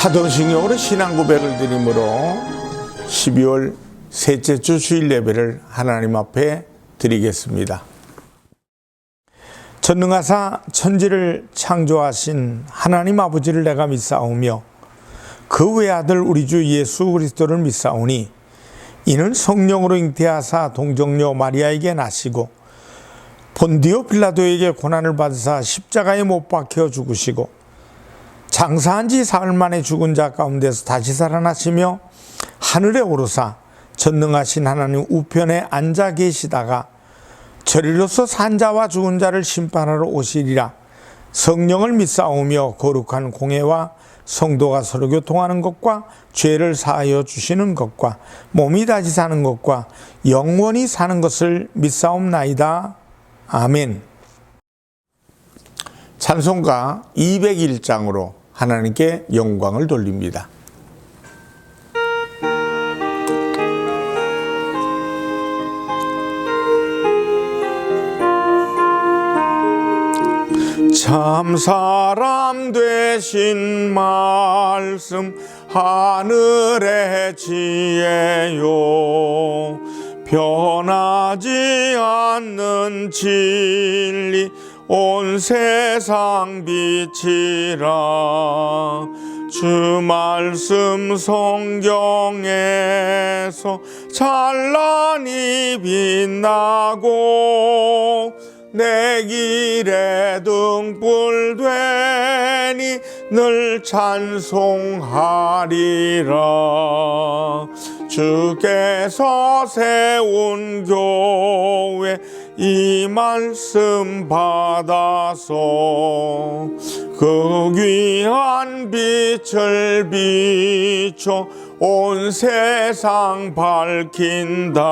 사도신경으로 신앙 고백을 드림으로 12월 셋째 주 주일 예배를 하나님 앞에 드리겠습니다. 전능하사 천지를 창조하신 하나님 아버지를 내가 믿사오며 그 외아들 우리 주 예수 그리스도를 믿사오니 이는 성령으로 잉태하사 동정녀 마리아에게 나시고 본디오 빌라도에게 고난을 받으사 십자가에 못 박혀 죽으시고 장사한 지 사흘 만에 죽은 자 가운데서 다시 살아나시며 하늘에 오르사 전능하신 하나님 우편에 앉아 계시다가 저리로서 산 자와 죽은 자를 심판하러 오시리라. 성령을 믿사오며 거룩한 공회와 성도가 서로 교통하는 것과 죄를 사하여 주시는 것과 몸이 다시 사는 것과 영원히 사는 것을 믿사옵나이다. 아멘. 찬송가 201장으로 하나님께 영광을 돌립니다. 참 사람 되신 말씀 하늘의 지혜요 변하지 않는 진리 온 세상 빛이라. 주 말씀 성경에서 찬란히 빛나고 내 길에 등불 되니 늘 찬송하리라. 주께서 세운 교회 이 말씀 받아서 그 귀한 빛을 비춰 온 세상 밝힌다.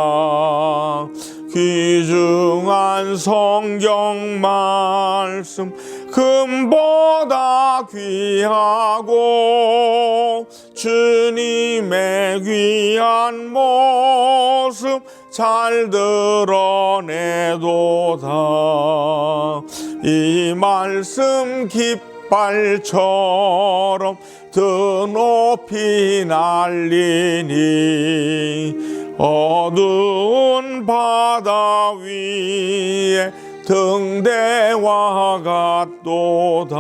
귀중한 성경 말씀 금보다 귀하고 주님의 귀한 모습 잘 드러내도다. 이 말씀 깃발처럼 드높이 날리니 어두운 바다 위에 등대와 같도다.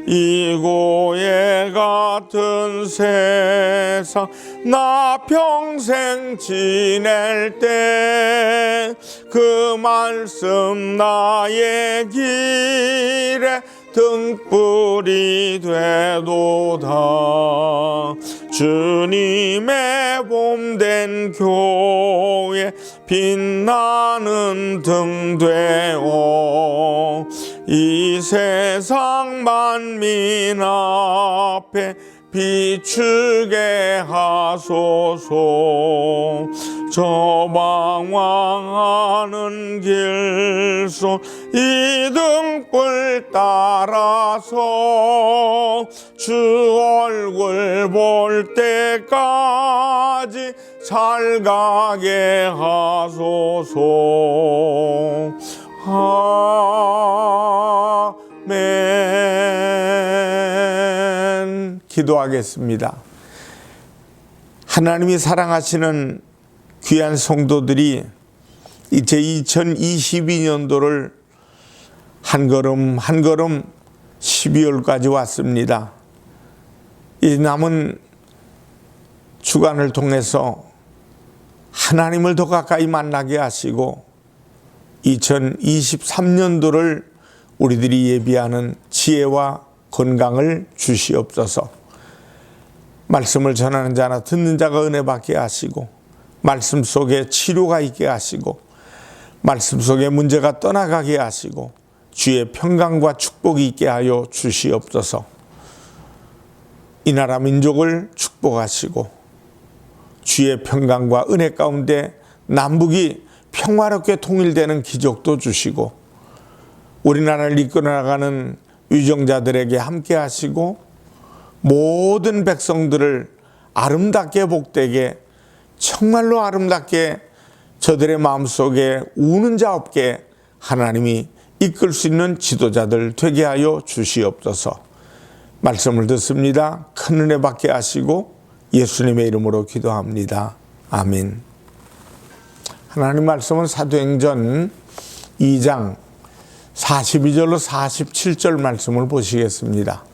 이 고해 같은 세상 나 평생 지낼 때 그 말씀 나의 길에 등불이 되도다. 주님의 봄된 교회 빛나는 등 되어 이 세상 만민 앞에 비추게 하소서. 저 방황하는 길속 이 등불 따라서 주 얼굴 볼 때까지 잘 가게 하소서. 아멘. 기도하겠습니다. 하나님이 사랑하시는 귀한 성도들이 이제 2022년도를 한 걸음 한 걸음 12월까지 왔습니다. 이 남은 주간을 통해서 하나님을 더 가까이 만나게 하시고 2023년도를 우리들이 예비하는 지혜와 건강을 주시옵소서. 말씀을 전하는 자나 듣는 자가 은혜 받게 하시고 말씀 속에 치료가 있게 하시고 말씀 속에 문제가 떠나가게 하시고 주의 평강과 축복이 있게 하여 주시옵소서. 이 나라 민족을 축복하시고 주의 평강과 은혜 가운데 남북이 평화롭게 통일되는 기적도 주시고 우리나라를 이끌어 나가는 위정자들에게 함께 하시고 모든 백성들을 아름답게 복되게 정말로 아름답게 저들의 마음속에 우는 자 없게 하나님이 이끌 수 있는 지도자들 되게 하여 주시옵소서. 말씀을 듣습니다. 큰 은혜 받게 하시고 예수님의 이름으로 기도합니다. 아멘. 하나님 말씀은 사도행전 2장 42절로 47절 말씀을 보시겠습니다.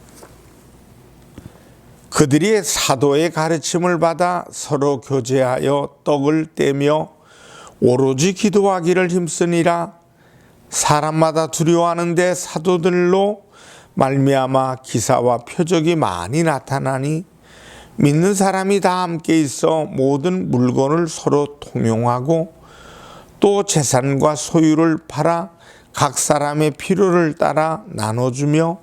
그들이 사도의 가르침을 받아 서로 교제하여 떡을 떼며 오로지 기도하기를 힘쓰니라. 사람마다 두려워하는데 사도들로 말미암아 기사와 표적이 많이 나타나니 믿는 사람이 다 함께 있어 모든 물건을 서로 통용하고 또 재산과 소유를 팔아 각 사람의 필요를 따라 나눠주며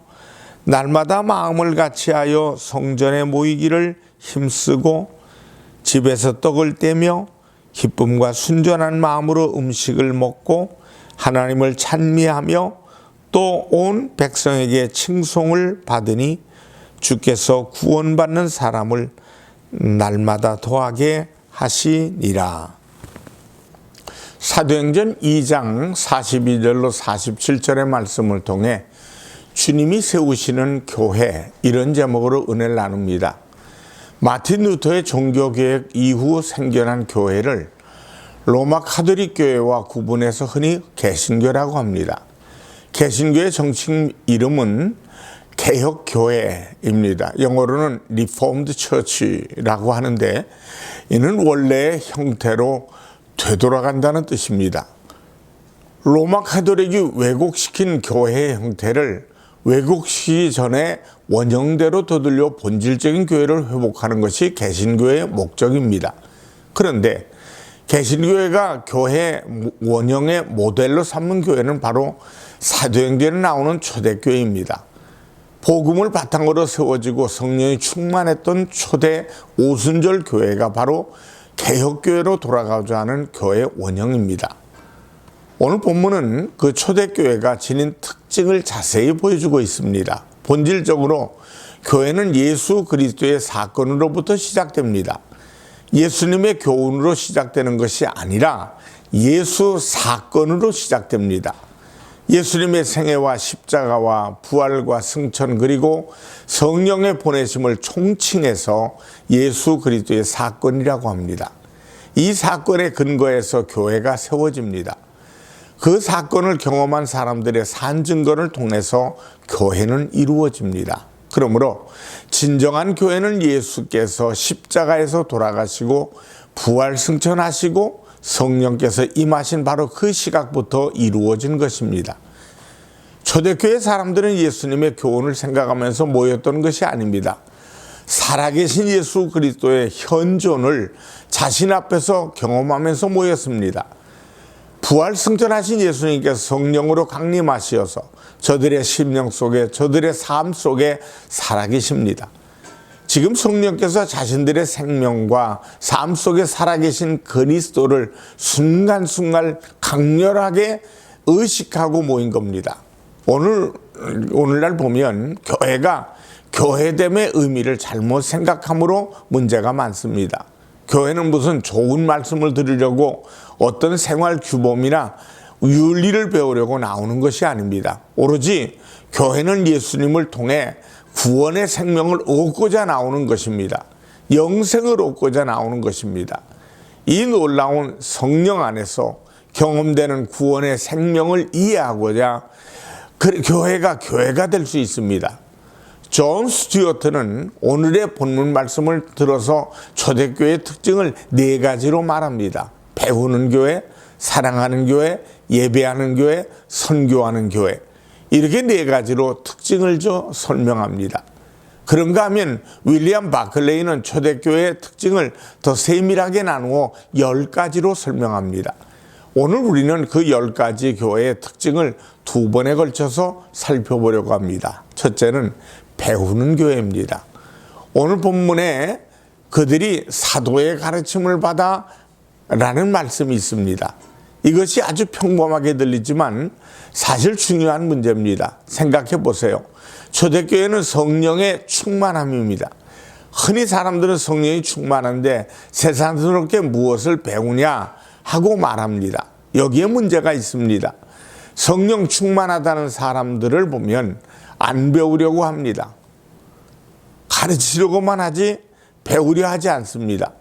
날마다 마음을 같이하여 성전에 모이기를 힘쓰고 집에서 떡을 떼며 기쁨과 순전한 마음으로 음식을 먹고 하나님을 찬미하며 또 온 백성에게 칭송을 받으니 주께서 구원받는 사람을 날마다 더하게 하시니라. 사도행전 2장 42절로 47절의 말씀을 통해 주님이 세우시는 교회, 이런 제목으로 은혜를 나눕니다. 마틴 루터의 종교개혁 이후 생겨난 교회를 로마 카톨릭 교회와 구분해서 흔히 개신교라고 합니다. 개신교의 정식 이름은 개혁교회입니다. 영어로는 Reformed Church라고 하는데 이는 원래의 형태로 되돌아간다는 뜻입니다. 로마 카톨릭이 왜곡시킨 교회의 형태를 왜곡시키기 전에 원형대로 되돌려 본질적인 교회를 회복하는 것이 개신교의 목적입니다. 그런데 개신교회가 교회 원형의 모델로 삼는 교회는 바로 사도행전에 나오는 초대교회입니다. 복음을 바탕으로 세워지고 성령이 충만했던 초대 오순절 교회가 바로 개혁교회로 돌아가고자 하는 교회 원형입니다. 오늘 본문은 그 초대교회가 지닌 특징을 자세히 보여주고 있습니다. 본질적으로 교회는 예수 그리스도의 사건으로부터 시작됩니다. 예수님의 교훈으로 시작되는 것이 아니라 예수 사건으로 시작됩니다. 예수님의 생애와 십자가와 부활과 승천 그리고 성령의 보내심을 총칭해서 예수 그리스도의 사건이라고 합니다. 이 사건의 근거에서 교회가 세워집니다. 그 사건을 경험한 사람들의 산 증거를 통해서 교회는 이루어집니다. 그러므로 진정한 교회는 예수께서 십자가에서 돌아가시고 부활 승천하시고 성령께서 임하신 바로 그 시각부터 이루어진 것입니다. 초대교회 사람들은 예수님의 교훈을 생각하면서 모였던 것이 아닙니다. 살아계신 예수 그리스도의 현존을 자신 앞에서 경험하면서 모였습니다. 부활 승천하신 예수님께서 성령으로 강림하시어서 저들의 심령 속에 저들의 삶 속에 살아계십니다. 지금 성령께서 자신들의 생명과 삶 속에 살아계신 그리스도를 순간순간 강렬하게 의식하고 모인 겁니다. 오늘날 보면 교회가 교회됨의 의미를 잘못 생각함으로 문제가 많습니다. 교회는 무슨 좋은 말씀을 들으려고 어떤 생활 규범이나 윤리를 배우려고 나오는 것이 아닙니다. 오로지 교회는 예수님을 통해 구원의 생명을 얻고자 나오는 것입니다. 영생을 얻고자 나오는 것입니다. 이 놀라운 성령 안에서 경험되는 구원의 생명을 이해하고자 교회가 될 수 있습니다. 존 스튜어트는 오늘의 본문 말씀을 들어서 초대교회의 특징을 4가지로 말합니다. 배우는 교회, 사랑하는 교회, 예배하는 교회, 선교하는 교회. 이렇게 4가지로 특징을 설명합니다. 그런가 하면 윌리엄 바클레이는 초대교회의 특징을 더 세밀하게 나누어 10가지로 설명합니다. 오늘 우리는 그 10가지 교회의 특징을 2번에 걸쳐서 살펴보려고 합니다. 첫째는 배우는 교회입니다. 오늘 본문에 그들이 사도의 가르침을 받아 라는 말씀이 있습니다. 이것이 아주 평범하게 들리지만 사실 중요한 문제입니다. 생각해 보세요. 초대교회는 성령의 충만함입니다. 흔히 사람들은 성령이 충만한데 세상스럽게 무엇을 배우냐 하고 말합니다. 여기에 문제가 있습니다. 성령 충만하다는 사람들을 보면 안 배우려고 합니다. 가르치려고만 하지 배우려 하지 않습니다.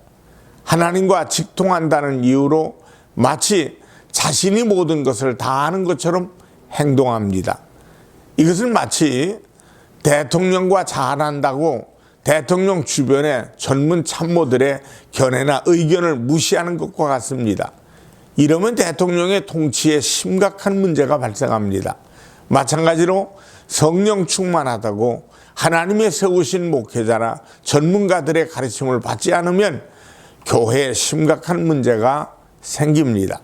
하나님과 직통한다는 이유로 마치 자신이 모든 것을 다 아는 것처럼 행동합니다. 이것은 마치 대통령과 잘한다고 대통령 주변의 젊은 참모들의 견해나 의견을 무시하는 것과 같습니다. 이러면 대통령의 통치에 심각한 문제가 발생합니다. 마찬가지로 성령 충만하다고 하나님의 세우신 목회자나 전문가들의 가르침을 받지 않으면 교회에 심각한 문제가 생깁니다.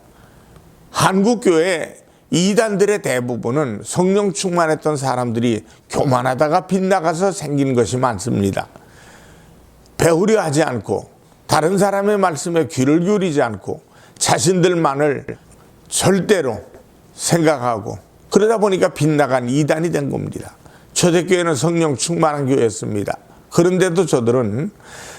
한국교회 이단들의 대부분은 성령 충만했던 사람들이 교만하다가 빗나가서 생긴 것이 많습니다. 배우려 하지 않고 다른 사람의 말씀에 귀를 기울이지 않고 자신들만을 절대로 생각하고 그러다 보니까 빗나간 이단이 된 겁니다. 초대교회는 성령 충만한 교회였습니다. 그런데도 저들은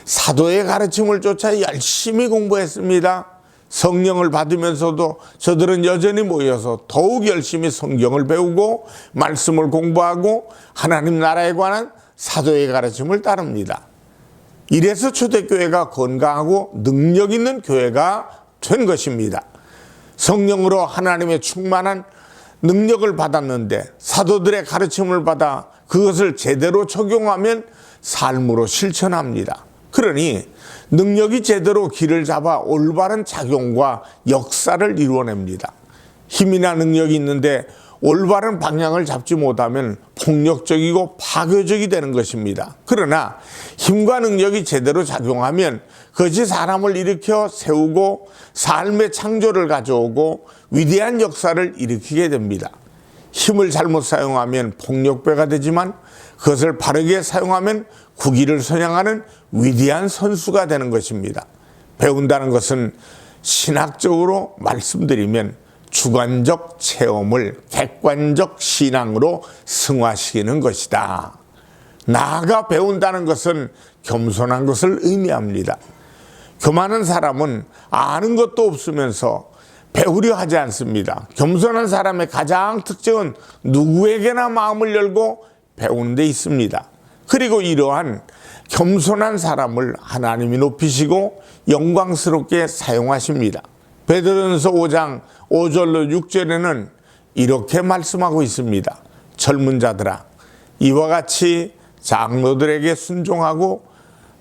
사도의 가르침을 쫓아 열심히 공부했습니다. 성령을 받으면서도 저들은 여전히 모여서 더욱 열심히 성경을 배우고 말씀을 공부하고 하나님 나라에 관한 사도의 가르침을 따릅니다. 이래서 초대교회가 건강하고 능력 있는 교회가 된 것입니다. 성령으로 하나님의 충만한 능력을 받았는데 사도들의 가르침을 받아 그것을 제대로 적용하면 삶으로 실천합니다. 그러니 능력이 제대로 길을 잡아 올바른 작용과 역사를 이루어냅니다. 힘이나 능력이 있는데 올바른 방향을 잡지 못하면 폭력적이고 파괴적이 되는 것입니다. 그러나 힘과 능력이 제대로 작용하면 그것이 사람을 일으켜 세우고 삶의 창조를 가져오고 위대한 역사를 일으키게 됩니다. 힘을 잘못 사용하면 폭력배가 되지만 그것을 바르게 사용하면 국위를 선양하는 위대한 선수가 되는 것입니다. 배운다는 것은 신학적으로 말씀드리면 주관적 체험을 객관적 신앙으로 승화시키는 것이다. 나아가 배운다는 것은 겸손한 것을 의미합니다. 교만한 사람은 아는 것도 없으면서 배우려 하지 않습니다. 겸손한 사람의 가장 특징은 누구에게나 마음을 열고 배우는 데 있습니다. 그리고 이러한 겸손한 사람을 하나님이 높이시고 영광스럽게 사용하십니다. 베드로전서 5장 5절로 6절에는 이렇게 말씀하고 있습니다. 젊은 자들아, 이와 같이 장로들에게 순종하고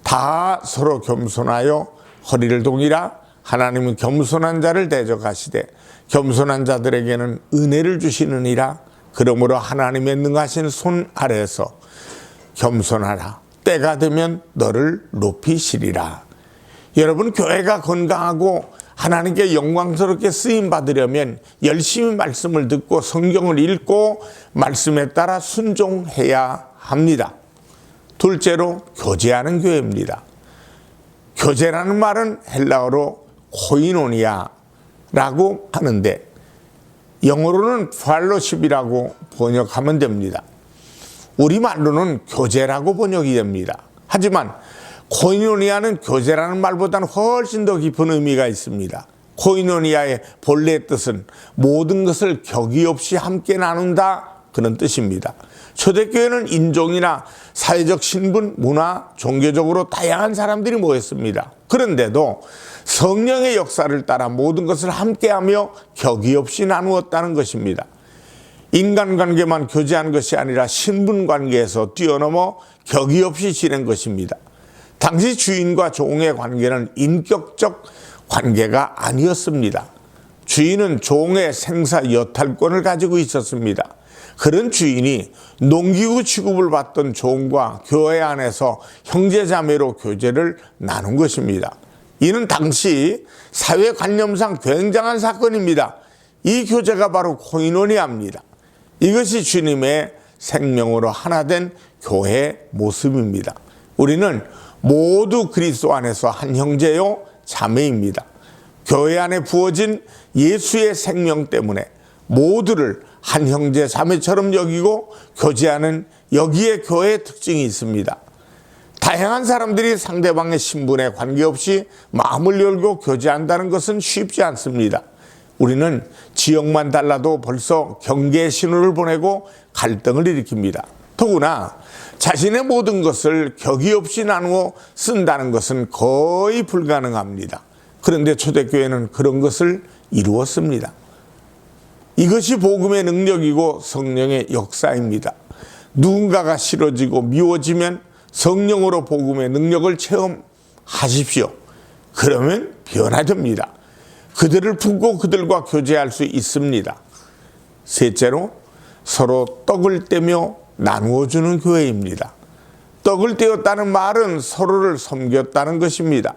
다 서로 겸손하여 허리를 동이라. 하나님은 겸손한 자를 대적하시되 겸손한 자들에게는 은혜를 주시느니라. 그러므로 하나님의 능하신 손 아래에서 겸손하라. 때가 되면 너를 높이시리라. 여러분, 교회가 건강하고 하나님께 영광스럽게 쓰임 받으려면 열심히 말씀을 듣고 성경을 읽고 말씀에 따라 순종해야 합니다. 둘째로 교제하는 교회입니다. 교제라는 말은 헬라어로 코이노니아라고 하는데 영어로는 펠로십이라고 번역하면 됩니다. 우리말로는 교제라고 번역이 됩니다. 하지만 코이노니아는 교제라는 말보다는 훨씬 더 깊은 의미가 있습니다. 코이노니아의 본래 뜻은 모든 것을 격의 없이 함께 나눈다, 그런 뜻입니다. 초대교회는 인종이나 사회적 신분, 문화, 종교적으로 다양한 사람들이 모였습니다. 그런데도 성령의 역사를 따라 모든 것을 함께하며 격의 없이 나누었다는 것입니다. 인간관계만 교제한 것이 아니라 신분관계에서 뛰어넘어 격의 없이 지낸 것입니다. 당시 주인과 종의 관계는 인격적 관계가 아니었습니다. 주인은 종의 생사 여탈권을 가지고 있었습니다. 그런 주인이 농기구 취급을 받던 종과 교회 안에서 형제자매로 교제를 나눈 것입니다. 이는 당시 사회관념상 굉장한 사건입니다. 이 교제가 바로 코이노니아입니다. 이것이 주님의 생명으로 하나 된 교회의 모습입니다. 우리는 모두 그리스도 안에서 한 형제요 자매입니다. 교회 안에 부어진 예수의 생명 때문에 모두를 한 형제 자매처럼 여기고 교제하는 여기에 교회의 특징이 있습니다. 다양한 사람들이 상대방의 신분에 관계없이 마음을 열고 교제한다는 것은 쉽지 않습니다. 우리는 지역만 달라도 벌써 경계의 신호를 보내고 갈등을 일으킵니다. 더구나 자신의 모든 것을 격의 없이 나누어 쓴다는 것은 거의 불가능합니다. 그런데 초대교회는 그런 것을 이루었습니다. 이것이 복음의 능력이고 성령의 역사입니다. 누군가가 싫어지고 미워지면 성령으로 복음의 능력을 체험하십시오. 그러면 변화됩니다. 그들을 품고 그들과 교제할 수 있습니다. 셋째로 서로 떡을 떼며 나누어주는 교회입니다. 떡을 떼었다는 말은 서로를 섬겼다는 것입니다.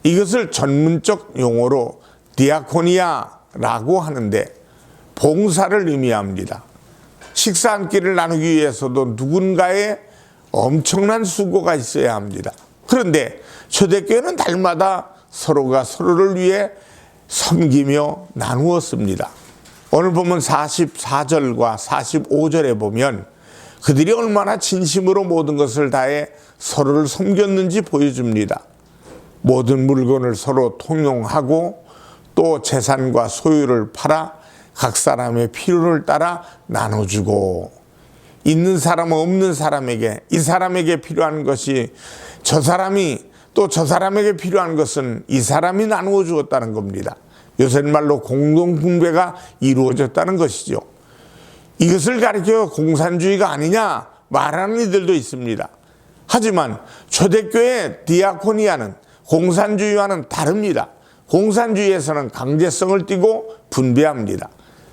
이것을 전문적 용어로 디아코니아라고 하는데 봉사를 의미합니다. 식사 한 끼를 나누기 위해서도 누군가의 엄청난 수고가 있어야 합니다. 그런데 초대교회는 달마다 서로가 서로를 위해 섬기며 나누었습니다. 오늘 보면 44절과 45절에 보면 그들이 얼마나 진심으로 모든 것을 다해 서로를 섬겼는지 보여줍니다. 모든 물건을 서로 통용하고 또 재산과 소유를 팔아 각 사람의 필요를 따라 나눠주고, 있는 사람 없는 사람에게, 이 사람에게 필요한 것이 저 사람이, 또 저 사람에게 필요한 것은 이 사람이 나누어 주었다는 겁니다. 요새 말로 공동분배가 이루어졌다는 것이죠. 이것을 가리켜 공산주의가 아니냐 말하는 이들도 있습니다. 하지만 초대교회 디아코니아는 공산주의와는 다릅니다. 공산주의에서는 강제성을 띠고 분배합니다.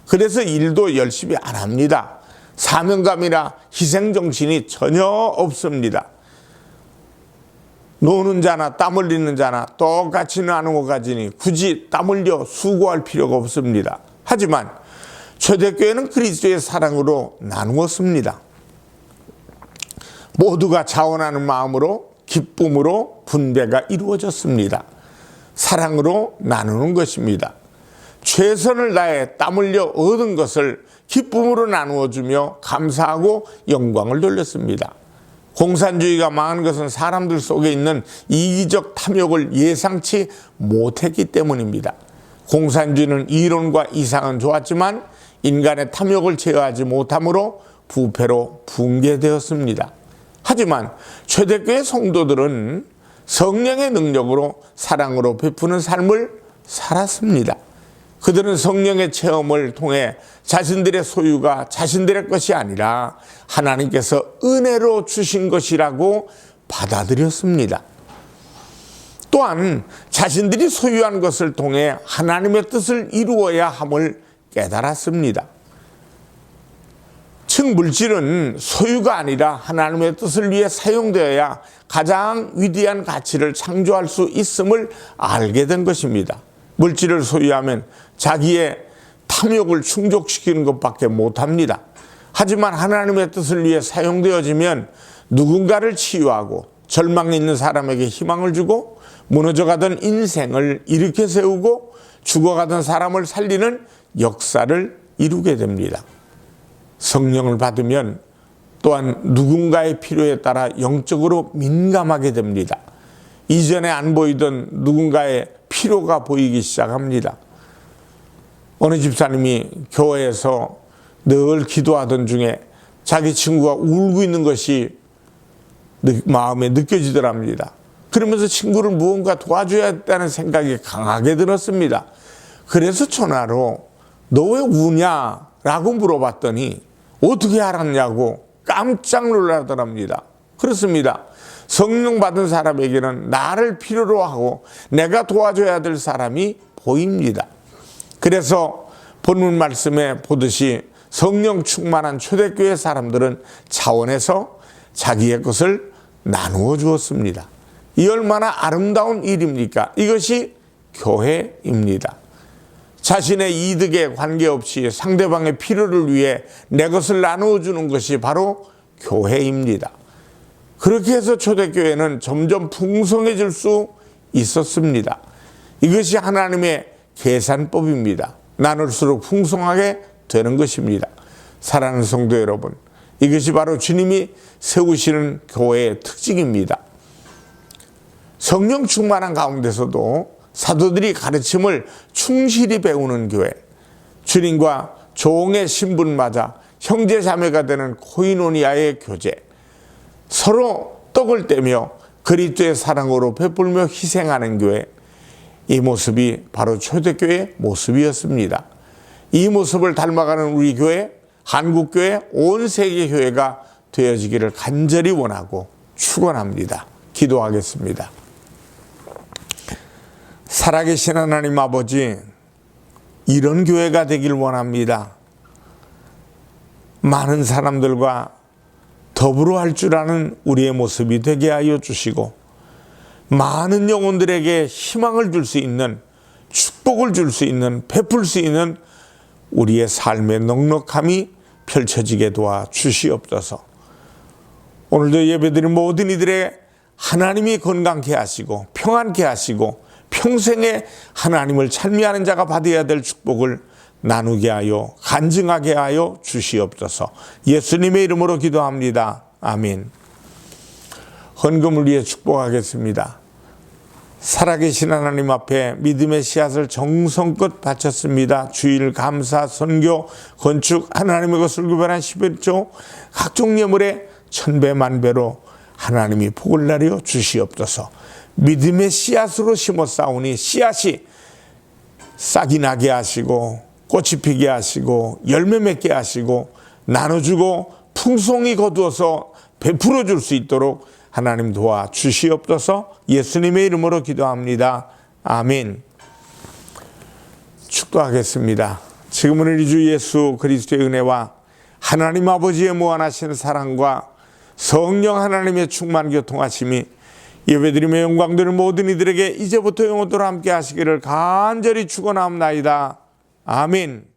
그래서 일도 열심히 안 합니다. 사명감이나 희생정신이 전혀 없습니다. 노는 자나 땀 흘리는 자나 똑같이 나누어 가지니 굳이 땀 흘려 수고할 필요가 없습니다. 하지만 초대교회는 그리스도의 사랑으로 나누었습니다. 모두가 자원하는 마음으로 기쁨으로 분배가 이루어졌습니다. 사랑으로 나누는 것입니다. 최선을 다해 땀 흘려 얻은 것을 기쁨으로 나누어주며 감사하고 영광을 돌렸습니다. 공산주의가 망한 것은 사람들 속에 있는 이기적 탐욕을 예상치 못했기 때문입니다. 공산주의는 이론과 이상은 좋았지만 인간의 탐욕을 제어하지 못함으로 부패로 붕괴되었습니다. 하지만 초대교회 성도들은 성령의 능력으로 사랑으로 베푸는 삶을 살았습니다. 그들은 성령의 체험을 통해 자신들의 소유가 자신들의 것이 아니라 하나님께서 은혜로 주신 것이라고 받아들였습니다. 또한 자신들이 소유한 것을 통해 하나님의 뜻을 이루어야 함을 깨달았습니다. 즉 물질은 소유가 아니라 하나님의 뜻을 위해 사용되어야 가장 위대한 가치를 창조할 수 있음을 알게 된 것입니다. 물질을 소유하면 자기의 탐욕을 충족시키는 것밖에 못합니다. 하지만 하나님의 뜻을 위해 사용되어지면 누군가를 치유하고 절망에 있는 사람에게 희망을 주고 무너져가던 인생을 일으켜 세우고 죽어가던 사람을 살리는 역사를 이루게 됩니다. 성령을 받으면 또한 누군가의 필요에 따라 영적으로 민감하게 됩니다. 이전에 안 보이던 누군가의 필요가 보이기 시작합니다. 어느 집사님이 교회에서 늘 기도하던 중에 자기 친구가 울고 있는 것이 마음에 느껴지더랍니다. 그러면서 친구를 무언가 도와줘야 했다는 생각이 강하게 들었습니다. 그래서 전화로 너 왜 우냐라고 물어봤더니 어떻게 알았냐고 깜짝 놀라더랍니다. 그렇습니다. 성령 받은 사람에게는 나를 필요로 하고 내가 도와줘야 될 사람이 보입니다. 그래서 본문 말씀에 보듯이 성령 충만한 초대교회 사람들은 차원에서 자기의 것을 나누어 주었습니다. 이 얼마나 아름다운 일입니까? 이것이 교회입니다. 자신의 이득에 관계없이 상대방의 필요를 위해 내 것을 나누어 주는 것이 바로 교회입니다. 그렇게 해서 초대교회는 점점 풍성해질 수 있었습니다. 이것이 하나님의 계산법입니다. 나눌수록 풍성하게 되는 것입니다. 사랑하는 성도 여러분, 이것이 바로 주님이 세우시는 교회의 특징입니다. 성령 충만한 가운데서도 사도들이 가르침을 충실히 배우는 교회, 주님과 종의 신분 맞아 형제 자매가 되는 코이노니아의 교제, 서로 떡을 떼며 그리스도의 사랑으로 베풀며 희생하는 교회, 이 모습이 바로 초대교회의 모습이었습니다. 이 모습을 닮아가는 우리 교회, 한국교회, 온 세계교회가 되어지기를 간절히 원하고 축원합니다. 기도하겠습니다. 살아계신 하나님 아버지, 이런 교회가 되길 원합니다. 많은 사람들과 더불어 할 줄 아는 우리의 모습이 되게 하여 주시고, 많은 영혼들에게 희망을 줄 수 있는, 축복을 줄 수 있는, 베풀 수 있는 우리의 삶의 넉넉함이 펼쳐지게 도와 주시옵소서. 오늘도 예배드린 모든 이들의 하나님이 건강케 하시고 평안케 하시고 평생에 하나님을 찬미하는 자가 받아야 될 축복을 나누게 하여 간증하게 하여 주시옵소서. 예수님의 이름으로 기도합니다. 아멘. 헌금을 위해 축복하겠습니다. 살아계신 하나님 앞에 믿음의 씨앗을 정성껏 바쳤습니다. 주일, 감사, 선교, 건축, 하나님의 것을 구별한 11조, 각종 예물에 천배 만배로 하나님이 복을 내려 주시옵소서. 믿음의 씨앗으로 심었사오니 씨앗이 싹이 나게 하시고 꽃이 피게 하시고 열매 맺게 하시고 나눠주고 풍성히 거두어서 베풀어 줄 수 있도록 하나님 도와 주시옵소서. 예수님의 이름으로 기도합니다. 아멘. 축도하겠습니다. 지금은 우리 주 예수 그리스도의 은혜와 하나님 아버지의 무한하신 사랑과 성령 하나님의 충만 교통하심이 예배드리며 영광되는 모든 이들에게 이제부터 영원토록 함께 하시기를 간절히 축원하옵나이다. 아멘.